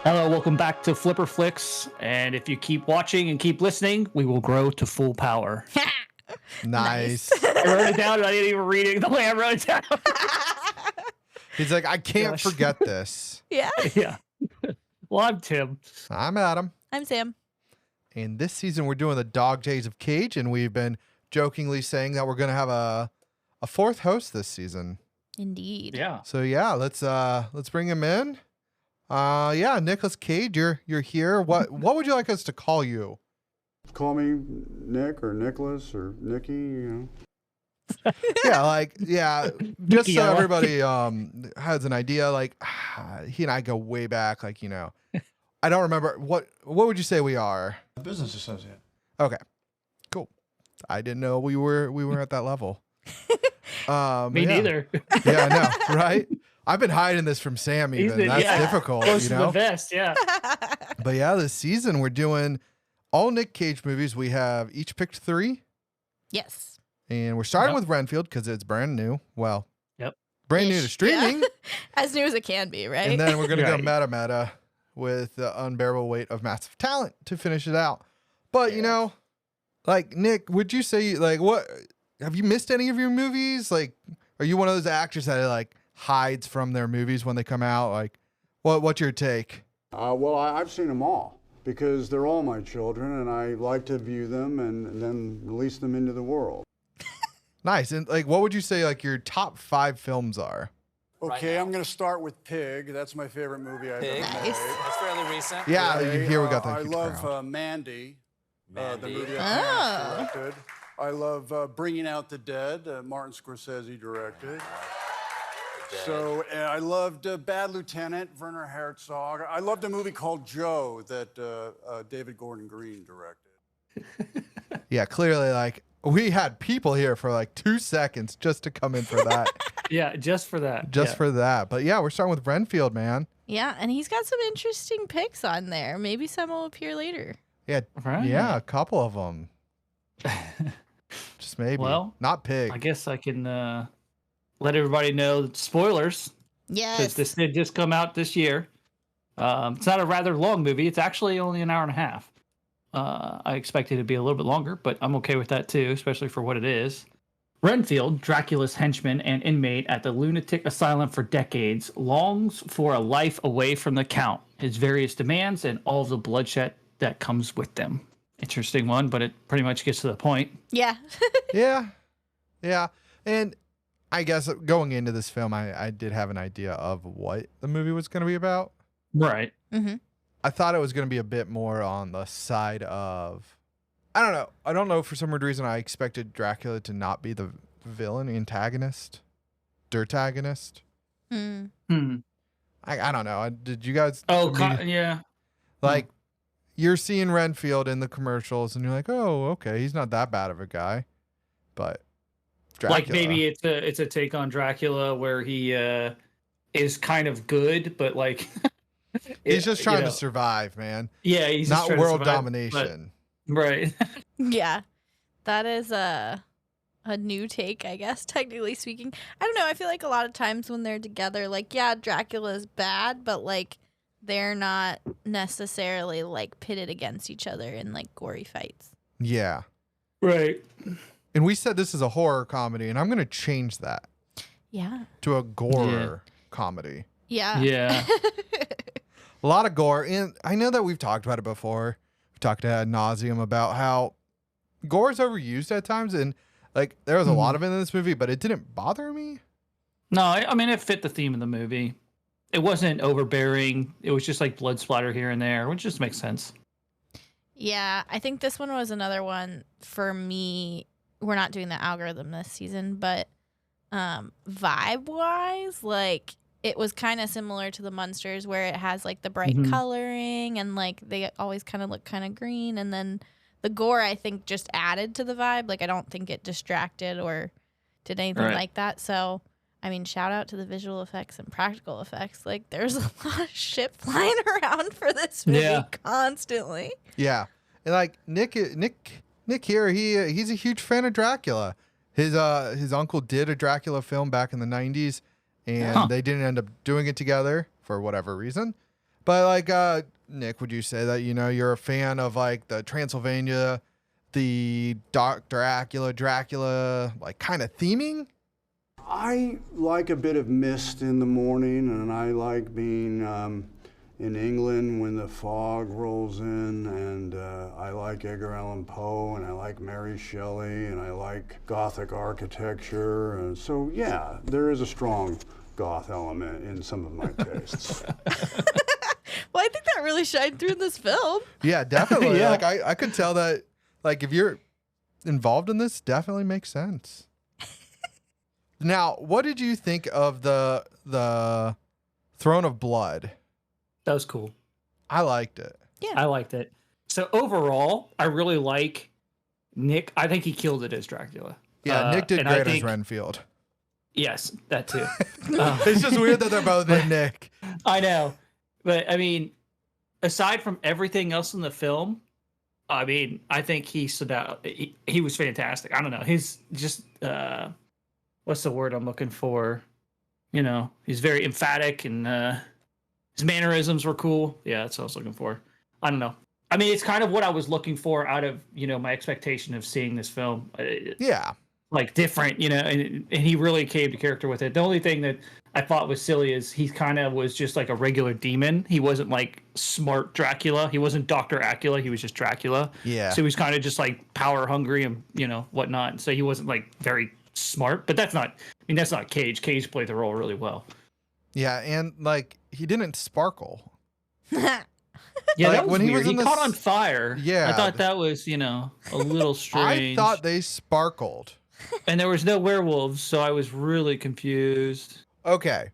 Hello, welcome back to Flipper Flicks. And if you keep watching and keep listening, we will grow to full power. Nice. I wrote it down and I didn't even read it the way I wrote it down. He's like, I can't Gosh. forget this. Yeah. Yeah. Well, I'm Tim. I'm Adam. I'm Sam. And this season we're doing the Dog Days of Cage, and we've been jokingly saying that we're gonna have a fourth host this season. Indeed. Yeah. So yeah, let's bring him in. Yeah, Nicolas Cage, you're here. What would you like us to call you? Call me Nick or Nicholas or Nicky, you know. Just Nicky, so I like everybody has an idea, like he and I go way back, like, you know. I don't remember what would you say we are? A business associate. Okay. Cool. I didn't know we were at that level. Me neither. Yeah, I know, right? I've been hiding this from Sam even. That's difficult, Close you to know? the vest, yeah. But yeah, this season we're doing all Nick Cage movies. We have each picked 3. Yes. And we're starting Yep. with Renfield because it's brand new. Well, Yep. brand new to Ish. streaming. Yeah. As new as it can be, right? And then we're going to Right. go meta with the unbearable weight of massive talent to finish it out. But, you know, like, Nick, would you say, like, what, have you missed any of your movies? Like, are you one of those actors that, like, hides from their movies when they come out? Like, what's your take? Well, I've seen them all because they're all my children, and I like to view them and then release them into the world. Nice. And, like, what would you say, like, your top 5 films are? Okay, I'm going to start with Pig. That's my favorite movie I've ever made. Nice. That's fairly recent. Yeah, Okay, here we got the I huge love crowd. Mandy, the Mandy. movie Oh. I directed. I love Bringing Out the Dead, Martin Scorsese directed. So I loved Bad Lieutenant, Werner Herzog. I loved a movie called Joe that David Gordon Green directed. Yeah, clearly, like, we had people here for like 2 seconds just to come in for that. Yeah, just for that. Just yeah. for that. But yeah, we're starting with Renfield, man. Yeah, and he's got some interesting picks on there. Maybe some will appear later. Yeah, Right. yeah, a couple of them. Just maybe. Well, not Pig. I guess I can let everybody know that spoilers. Yes. Because this did just come out this year. It's not a rather long movie. It's actually only an hour and a half. I expected it to be a little bit longer, but I'm okay with that too, especially for what it is. Renfield, Dracula's henchman and inmate at the lunatic asylum for decades, longs for a life away from the Count, his various demands, and all the bloodshed that comes with them. Interesting one, but it pretty much gets to the point. Yeah. Yeah. Yeah. And I guess going into this film, I did have an idea of what the movie was going to be about. Right. Mm-hmm. I thought it was going to be a bit more on the side of, I don't know. I don't know. For some weird reason, I expected Dracula to not be the villain, antagonist, dirtagonist. Mm. Hmm. I don't know. Did you guys? Oh, I mean, yeah. like, you're seeing Renfield in the commercials, and you're like, oh, okay, he's not that bad of a guy. But Dracula. Like maybe it's a take on Dracula where he is kind of good, but like he's just trying you know, to survive, man. Yeah, he's just Not trying to world survive, domination. but- right. Yeah. That is a new take, I guess, technically speaking. I don't know. I feel like a lot of times when they're together, like, yeah, Dracula's bad, but like they're not necessarily like pitted against each other in like gory fights. Yeah. Right. And we said this is a horror comedy, and I'm going to change that Yeah. to a gore comedy. Yeah. Yeah. A lot of gore. And I know that we've talked about it before. We've talked ad nauseum about how gore is overused at times. And like, there was a lot of it in this movie, but it didn't bother me. No, I mean it fit the theme of the movie. It wasn't overbearing. It was just like blood splatter here and there, which just makes sense. Yeah, I think this one was another one for me. We're not doing the algorithm this season, but vibe wise, like it was kind of similar to the Munsters where it has like the bright coloring and like they always kind of look kind of green. And then the gore, I think, just added to the vibe. Like I don't think it distracted or did anything like that. So, I mean, shout out to the visual effects and practical effects. Like there's a lot of shit flying around for this movie constantly. Yeah. And like Nick here, he's a huge fan of Dracula. His uncle did a Dracula film back in the 90s, and they didn't end up doing it together for whatever reason. But like, Nick, would you say that you're a fan of like the Transylvania, the Dr. Dracula, like kind of theming? I like a bit of mist in the morning, and I like being in England when the fog rolls in, and I like Edgar Allan Poe, and I like Mary Shelley, and I like Gothic architecture, and so yeah, there is a strong goth element in some of my tastes. Well, I think that really shined through in this film. Yeah, definitely. Yeah. Like I could tell that, like if you're involved in this, definitely makes sense. Now, what did you think of the Throne of Blood? That was cool. I liked it. Yeah. I liked it. So overall, I really like Nick. I think he killed it as Dracula. Yeah, Nick did and I great as think- Renfield. Yes, that too. It's just weird that they're both named Nick. I know. But I mean, aside from everything else in the film, I mean, I think he stood out. He was fantastic. I don't know. He's just what's the word I'm looking for? He's very emphatic, and his mannerisms were cool. Yeah, that's what I was looking for. I don't know. I mean, it's kind of what I was looking for out of my expectation of seeing this film. Yeah. Like different, and he really came to character with it. The only thing that I thought was silly is he kind of was just like a regular demon. He wasn't like smart Dracula. He wasn't Dr. Acula. He was just Dracula. Yeah. So he was kind of just like power hungry and whatnot. So he wasn't like very smart. But that's not Cage. Cage played the role really well. Yeah, and like he didn't sparkle. Yeah, Like, that was when he weird. was in He caught this- on fire. Yeah. I thought that was a little strange. I thought they sparkled. And there was no werewolves, so I was really confused. Okay.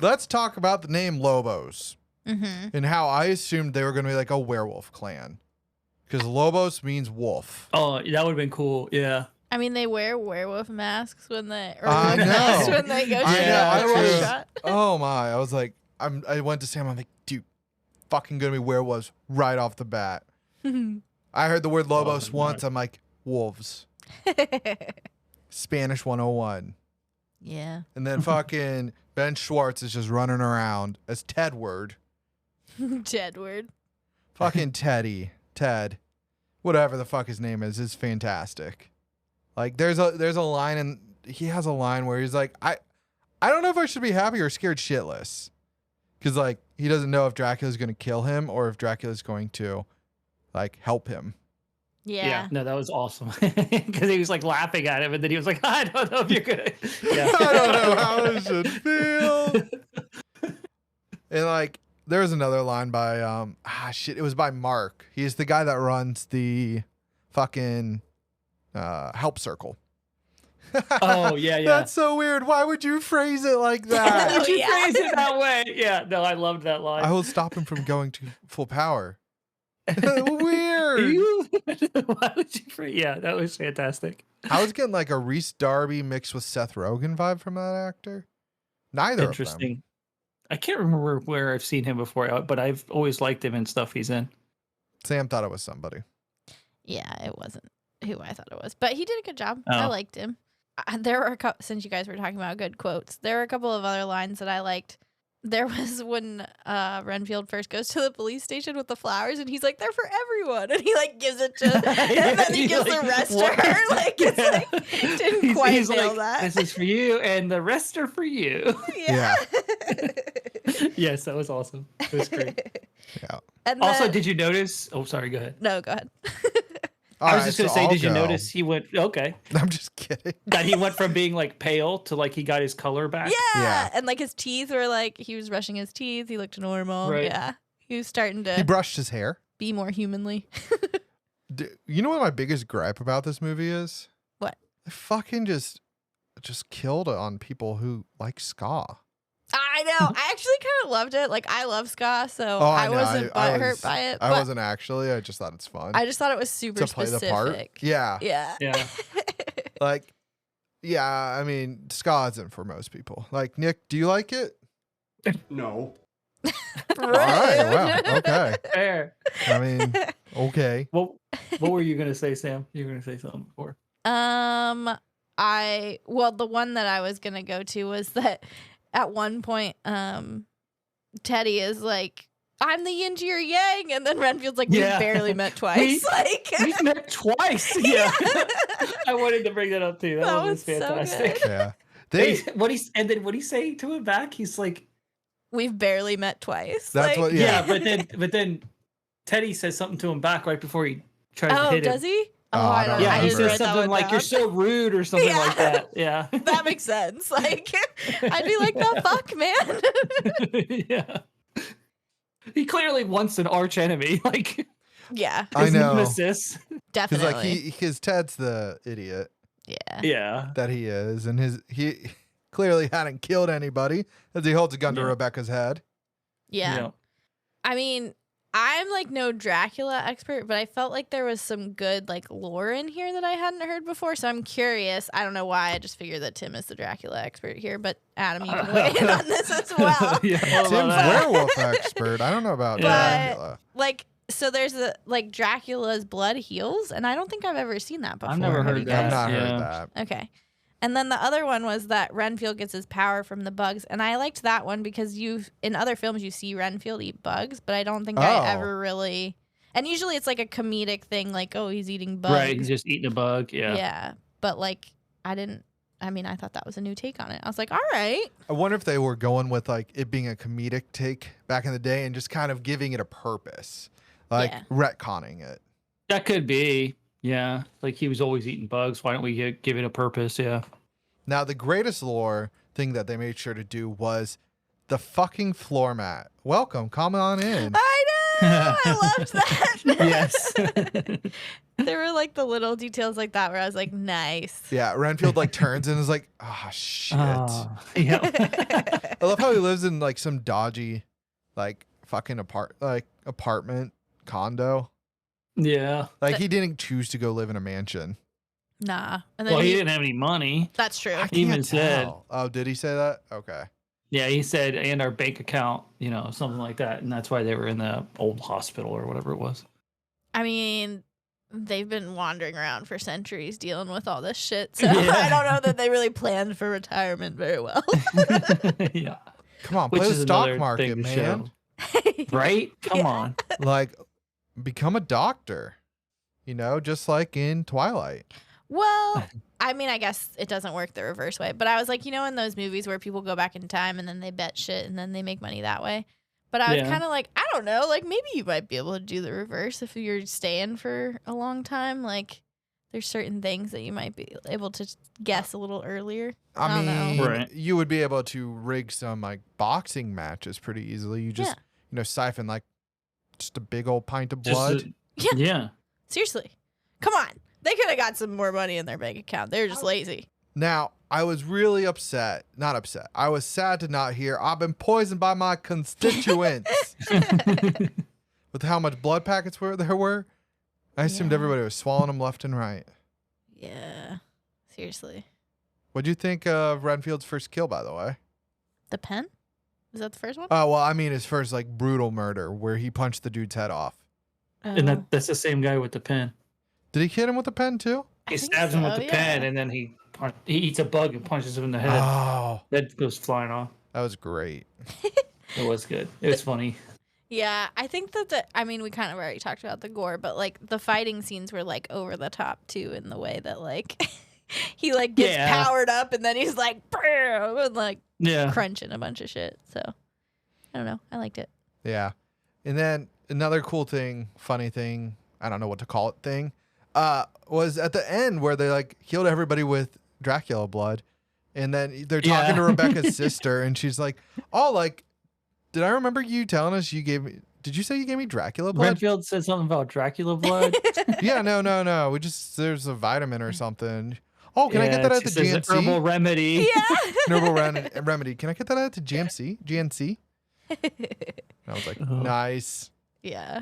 Let's talk about the name Lobos Mm-hmm. and how I assumed they were going to be like a werewolf clan. Because Lobos means wolf. Oh, that would have been cool. Yeah. I mean, they wear werewolf masks when they I wolf masks know. when they go to I know, the I was- restaurant. Oh my. I was like, I went to Sam. I'm like, dude, fucking going to be werewolves right off the bat. I heard the word Lobos my once. God. I'm like, wolves. Spanish 101. Yeah. And then fucking Ben Schwartz is just running around as Tedward. Jedward. Fucking Ted, whatever the fuck his name is fantastic. Like there's a line, and he has a line where he's like, I don't know if I should be happy or scared shitless, because like he doesn't know if Dracula's gonna kill him or if Dracula's going to like help him. Yeah. No, that was awesome because he was like laughing at him, and then he was like, "I don't know if you're gonna." Yeah. I don't know how I should feel. And like there's another line by it was by Mark. He's the guy that runs the fucking help circle. Oh yeah. That's so weird. Why would you phrase it like Why that? would you Yeah. phrase it that way? Yeah. No, I loved that line. I will stop him from going to full power. Weird. Why would you phrase? Yeah, that was fantastic. I was getting like a Reese Darby mixed with Seth Rogen vibe from that actor. Neither of them. Interesting. I can't remember where I've seen him before, but I've always liked him in stuff he's in. Sam thought it was somebody. Yeah, it wasn't who I thought it was, but he did a good job. I Oh. liked him. There were since you guys were talking about good quotes, there were a couple of other lines that I liked. There was when Renfield first goes to the police station with the flowers, and he's like, "They're for everyone," and he like gives it to, and then he gives the rest to her. Like it's like didn't quite nail that. This is for you, and the rest are for you. Yeah. Yes, that was awesome. It was great. Yeah. And Also, then- did you notice? Oh, sorry. Go ahead. no, go ahead. I was just gonna say, did you notice he went? Okay, I'm just kidding. that he went from being like pale to like he got his color back. Yeah. Yeah. And like his teeth were like he was brushing his teeth. He looked normal. Right. Yeah. He was starting He to brushed his hair. be more humanly. You know what my biggest gripe about this movie is? What? They fucking just killed on people who like ska. I know. I actually kind of loved it. Like I love ska, so Oh, I know. wasn't I butthurt was- by it. I but wasn't actually. I just thought it's fun I just thought it was super to play specific. the part. Yeah. Yeah. Yeah. Like, yeah, I mean, ska isn't for most people. Like, Nick, do you like it? No. All right, wow, okay. Fair. I mean, okay. What were you gonna say, Sam? You were gonna say something before. The one that I was gonna go to was that at one point, Teddy is like I'm the yin to your yang, and then Renfield's like, Yeah. we barely met twice. We met twice. Yeah. I wanted to bring that up too. That That one was was so fantastic. good. Yeah. And then what he say to him back? He's like, We've barely met twice. That's what- yeah. Yeah. But then Teddy says something to him back right before he tries to Oh, hit him. does he? Oh, I don't Yeah, he remember. says something like, "You're so rude" or something like Yeah. that. Yeah. That makes sense. Like, I'd be like, the fuck, man. Yeah. He clearly wants an arch enemy, like Yeah, I his know. nemesis. Because definitely. like because Ted's the idiot Yeah. that he is, and he clearly hadn't killed anybody as he holds a gun to Yeah. Rebecca's head. Yeah. I mean, I'm like no Dracula expert, but I felt like there was some good like lore in here that I hadn't heard before. So I'm curious. I don't know why. I just figured that Tim is the Dracula expert here, but Adam, you can weigh in on this as well. Yeah, Tim's werewolf expert. I don't know about Yeah. Dracula. Like, so there's a like Dracula's blood heals, and I don't think I've ever seen that before. I've never Have heard you I've guys? that. not Yeah. heard that. Okay. And then the other one was that Renfield gets his power from the bugs. And I liked that one because in other films you see Renfield eat bugs, but I don't think I ever really. And usually it's like a comedic thing, like, oh, he's eating bugs. Right, he's just eating a bug. Yeah. Yeah. But like, I thought that was a new take on it. I was like, all right. I wonder if they were going with like it being a comedic take back in the day and just kind of giving it a purpose, like Yeah. retconning it. That could be. Yeah. Like he was always eating bugs. Why don't we give it a purpose? Yeah. Now, the greatest lore thing that they made sure to do was the fucking floor mat. Welcome, come on in. I know. I loved that. Yes. There were like the little details like that where I was like, nice. Yeah, Renfield like turns and is like, ah, shit. Yeah. I love how he lives in like some dodgy, like fucking apartment condo. Yeah. Like he didn't choose to go live in a mansion. Nah. And then Well, he didn't have any money. That's true. I He even can't said- tell. Oh, did he say that? Okay. Yeah, he said, and our bank account, something like that. And that's why they were in the old hospital or whatever it was. I mean, they've been wandering around for centuries dealing with all this shit. So Yeah. I don't know that they really planned for retirement very well. Yeah. Come on, Which play the is stock another market, thing to man. show. Right? Come on. Like, become a doctor. Just like in Twilight. Well, I mean, I guess it doesn't work the reverse way. But I was like, in those movies where people go back in time and then they bet shit and then they make money that way. But I was Yeah. kind of like, I don't know. Like, maybe you might be able to do the reverse if you're staying for a long time. Like, there's certain things that you might be able to guess a little earlier. I I don't mean, know. Right. you would be able to rig some like boxing matches pretty easily. You just, siphon like just a big old pint of Just blood. Yeah. Yeah. Seriously. Come on. They could have got some more money in their bank account. They're just lazy. Now, I was really upset. Not upset. I was sad to not hear I've been poisoned by my constituents. With how much blood packets there were. I assumed Yeah. everybody was swallowing them left and right. Yeah. Seriously. What'd you think of Renfield's first kill, by the way? The pen? Is that the first one? Oh, well, I mean his first like brutal murder where he punched the dude's head off. And Oh. that's the same guy with the pen. Did he hit him with a pen too? He I think stabs him with so, the pen, and then he eats a bug and punches him in the head. Oh, That goes flying off. that was great. It was good. It was funny. Yeah, I think that we kind of already talked about the gore, but like the fighting scenes were like over the top too in the way that like he like gets Yeah. powered up and then he's like "Brrr," and like Yeah. crunching a bunch of shit. So I don't know. I liked it. Yeah. And then another cool thing, funny thing, I don't know what to call it thing, was at the end where they like healed everybody with Dracula blood. And then they're talking Yeah. to Rebecca's sister and she's like, oh, like, did I remember you telling us did you say you gave me Dracula blood? Renfield said something about Dracula blood. Yeah, no. There's a vitamin or something. Oh, can I get that at the she says GNC? herbal remedy. Yeah. Herbal remedy. Can I get that at the GNC? And I was like, nice. Yeah.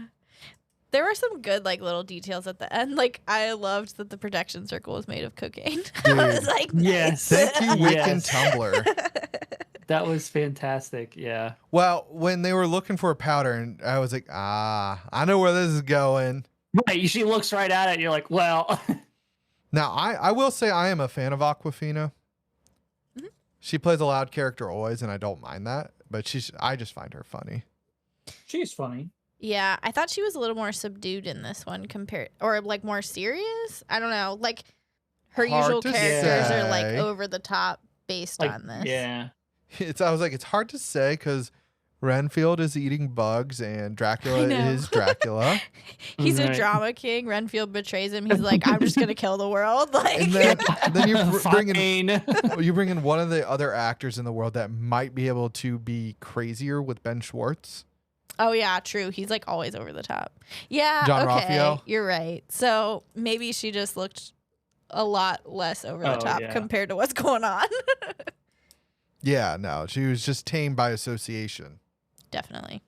There were some good like little details at the end. Like I loved that the protection circle was made of cocaine. I was Dude. like, Yes. nice. Thank you, Wiccan Yes. Tumblr. That was fantastic. Yeah. Well, when they were looking for a powder, and I was like, I know where this is going. Right. She looks right at it. And you're like, well. Now, I will say I am a fan of Aquafina. Mhm. She plays a loud character always, and I don't mind that. But I just find her funny. She's funny. Yeah, I thought she was a little more subdued in this one or like more serious. I don't know. Like her Hard usual to characters are like say. over the top based Like, on this. yeah. I was like, it's hard to say because Renfield is eating bugs and Dracula know. is Dracula. He's a Right. drama king. Renfield betrays him. He's like, I'm just gonna kill the world. Like, And then you bring in Fine. you bring in one of the other actors in the world that might be able to be crazier with Ben Schwartz. oh yeah, true. He's like always over the top. Yeah, John okay, Ralphio? you're right. So maybe she just looked a lot less over the Oh, top yeah. compared to what's going on. Yeah, no, she was just tamed by association. Definitely.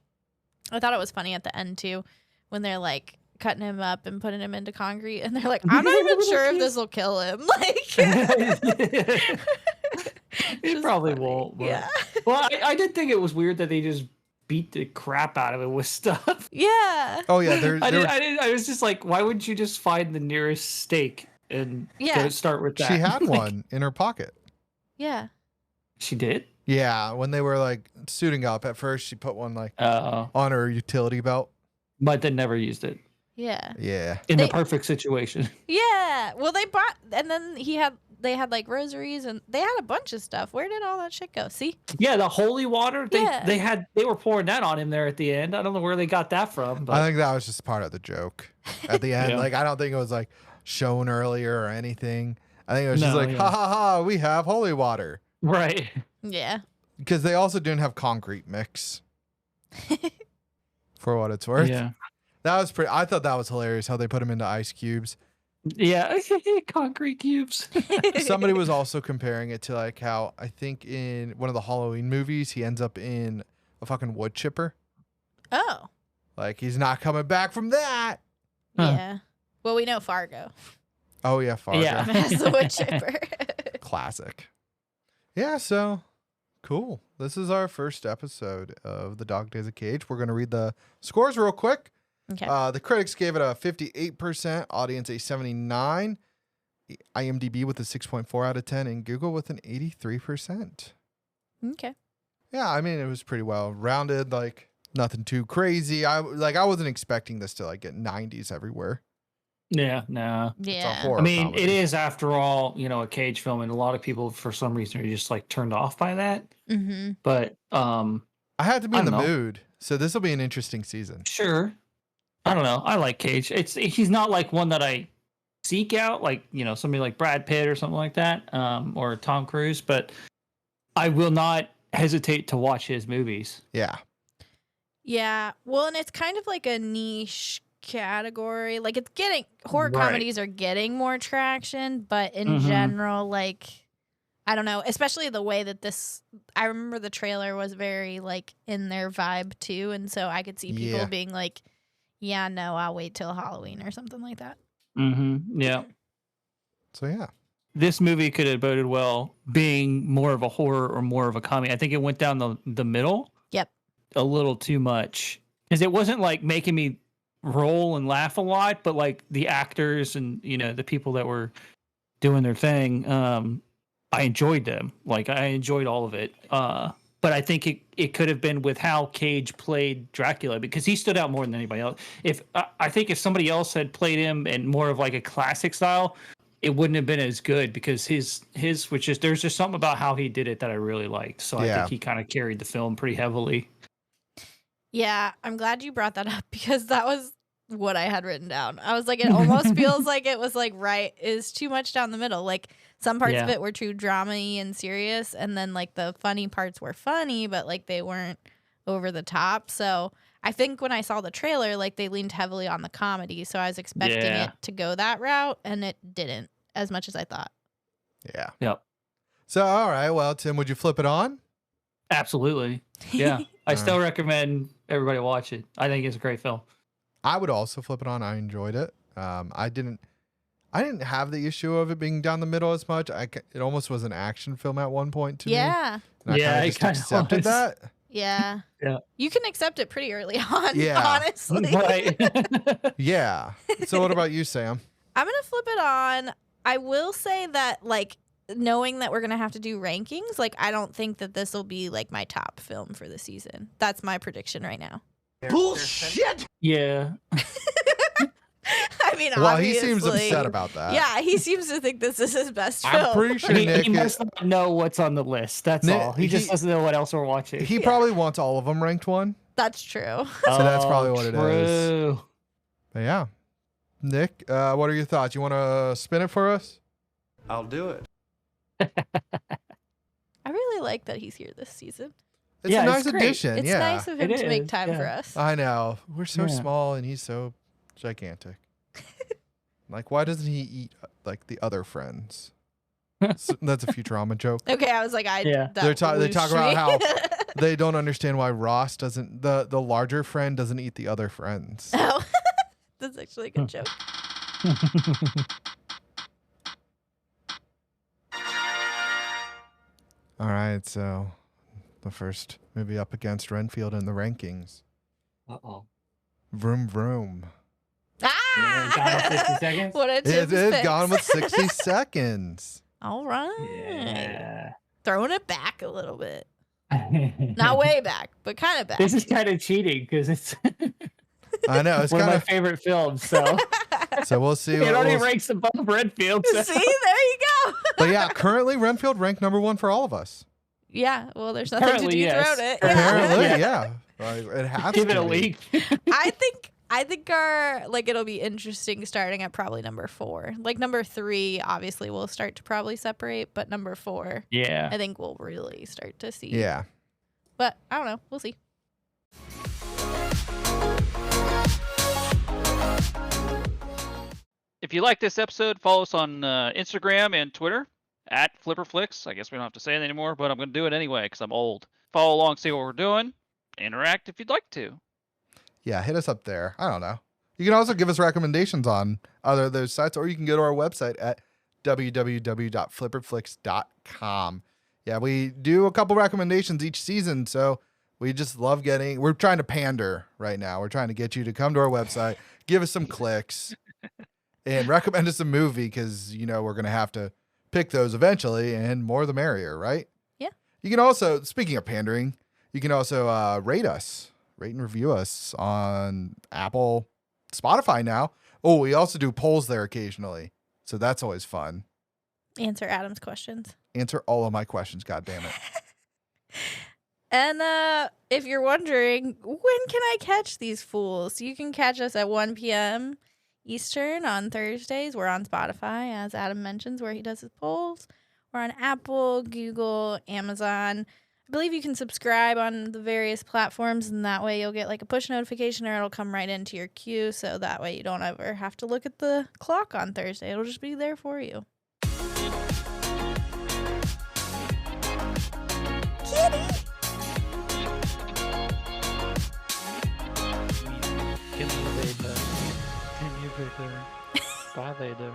I thought it was funny at the end too, when they're like cutting him up and putting him into concrete, and they're like, I'm not even sure if this will kill him. Like, It just probably funny. won't. But. Yeah. Well, I did think it was weird that they just beat the crap out of it with stuff. Yeah. Oh yeah, I was just like, why wouldn't you just find the nearest stake and Yeah. go start with that? she had Like, one in her pocket. Yeah. She did? Yeah, when they were like suiting up at first, she put one like Oh. on her utility belt. But then never used it. Yeah. Yeah. In They- the perfect situation. Yeah. Well, they brought, and then they had like rosaries, and they had a bunch of stuff. Where did all that shit go? See? Yeah, the holy water. Yeah. They were pouring that on him there at the end. I don't know where they got that from, but I think that was just part of the joke at the end. Yeah. Like, I don't think it was like shown earlier or anything. I think it was just No, like, yeah. ha ha ha, we have holy water. right. Yeah. Because they also didn't have concrete mix. For what it's worth. Yeah. That was pretty, I thought that was hilarious how they put them into ice cubes. Yeah, concrete cubes. Somebody was also comparing it to like how I think in one of the Halloween movies, he ends up in a fucking wood chipper. Oh. Like, he's not coming back from that. Huh. Yeah. Well, we know Fargo. Oh, yeah, Fargo. Yeah. That's the wood chipper. Classic. Yeah, so cool. This is our first episode of The Dog Days of Cage. We're going to read the scores real quick. Okay. The critics gave it a 58%, audience a 79%, IMDb with a 6.4 out of 10, and Google with an 83%. Okay. Yeah, I mean, it was pretty well rounded, like nothing too crazy. I wasn't expecting this to like get 90s everywhere. Yeah, no. It's a Yeah. horror I mean, comedy. it is after all, a Cage film, and a lot of people for some reason are just like turned off by that. Mm-hmm. But I had to be I in the don't know. mood, so this will be an interesting season. sure. I don't know. I like Cage. He's not like one that I seek out, like, somebody like Brad Pitt or something like that, or Tom Cruise, but I will not hesitate to watch his movies. Yeah. Yeah. Well, and it's kind of like a niche category. Like, horror Right. comedies are getting more traction, but in Mhm. general, like, I don't know, especially the way that I remember the trailer was very like in their vibe too. And so I could see people Yeah. being like, yeah, no, I'll wait till Halloween or something like that. Mm-hmm. Yeah. So yeah. This movie could have boded well being more of a horror or more of a comedy. I think it went down the middle. Yep. A little too much. Because it wasn't like making me roll and laugh a lot, but like the actors and, the people that were doing their thing, I enjoyed them. Like, I enjoyed all of it. But I think it could have been with how Cage played Dracula, because he stood out more than anybody else. I think if somebody else had played him in more of like a classic style, it wouldn't have been as good, because his was just, there's just something about how he did it that I really liked. So I Yeah. think he kind of carried the film pretty heavily. Yeah, I'm glad you brought that up because that was what I had written down. I was like, it almost feels like it was like is too much down the middle. Like some parts of Yeah. it were too drama-y and serious, and then like the funny parts were funny, but like they weren't over the top. So I think when I saw the trailer, like they leaned heavily on the comedy, so I was expecting Yeah. it to go that route, and it didn't as much as I thought. Yeah. Yep. So all right, well, Tim, would you flip it on? Absolutely. Yeah. I All still recommend everybody watch it. I think it's a great film. I would also flip it on. I enjoyed it. I didn't have the issue of it being down the middle as much. It almost was an action film at one point to me. Yeah. And I Yeah, kinda it just kinda accepted was. that. Yeah. Yeah. You can accept it pretty early on, Yeah. honestly. Right. Yeah. So what about you, Sam? I'm going to flip it on. I will say that, like, knowing that we're going to have to do rankings, like, I don't think that this will be, like, my top film for the season. That's my prediction right now. Bullshit! Yeah. I mean, Well, he seems obviously- upset about that. Yeah, he seems to think this is his best film. I'm pretty sure He Nick. must not know what's on the list. That's Nick- all. He just doesn't know what else we're watching. He probably wants all of them ranked one. That's true. So that's probably what it is. True. But yeah, Nick, what are your thoughts? You want to spin it for us? I'll do it. I really like that he's here this season. It's Yeah, a it's nice great. addition. It's yeah, nice of him It to make is, time yeah. for us. I know. We're so Yeah. small and he's so gigantic. Like, why doesn't he eat like the other friends? That's a Futurama joke. Okay, I was like, Yeah. that They talk lose about me. how they don't understand why Ross doesn't the larger friend doesn't eat the other friends. Oh, that's actually a good joke. All right, so the first movie up against Renfield in the rankings. Uh-oh. Vroom vroom. Ah! Gone in 60 seconds? What a It Tim's is picks. gone with 60 seconds. All right. Yeah. Throwing it back a little bit. Not way back, but kind of back. This is kind of cheating because it's I know it's one of kind my of. favorite films. So So we'll see. it already we'll- ranks above Renfield. So. See, there you go. But yeah, currently Renfield ranked number 1 for all of us. Yeah, well, there's nothing to Apparently, do yes. throughout it. Apparently, Yeah. yeah. Like, it has Give to it a be. week. I think our it'll be interesting starting at probably number 4. Like number 3, obviously we'll start to probably separate, but number 4, Yeah. I think we'll really start to see. Yeah. But I don't know. We'll see. If you like this episode, follow us on Instagram and Twitter at FlipperFlix. I guess we don't have to say it anymore, but I'm going to do it anyway because I'm old. Follow along, see what we're doing. Interact if you'd like to. Yeah, hit us up there. I don't know. You can also give us recommendations on other of those sites, or you can go to our website at www.flipperflix.com. Yeah, we do a couple recommendations each season, so we just love we're trying to pander right now. We're trying to get you to come to our website, give us some clicks, and recommend us a movie because, we're going to have to pick those eventually, and more the merrier, right? Yeah. You can also, speaking of pandering, you can also rate and review us on Apple, Spotify now. Oh, we also do polls there occasionally, so that's always fun. Answer Adam's questions. Answer all of my questions, God damn it. And if you're wondering, when can I catch these fools? You can catch us at 1 p.m. Eastern on Thursdays. We're on Spotify, as Adam mentions, where he does his polls. We're on Apple, Google, Amazon. I believe you can subscribe on the various platforms, and that way you'll get like a push notification or it'll come right into your queue, so that way you don't ever have to look at the clock on Thursday. It'll just be there for you. Kitty! Give me a Vader. Give me a Vader. Bye, Vader.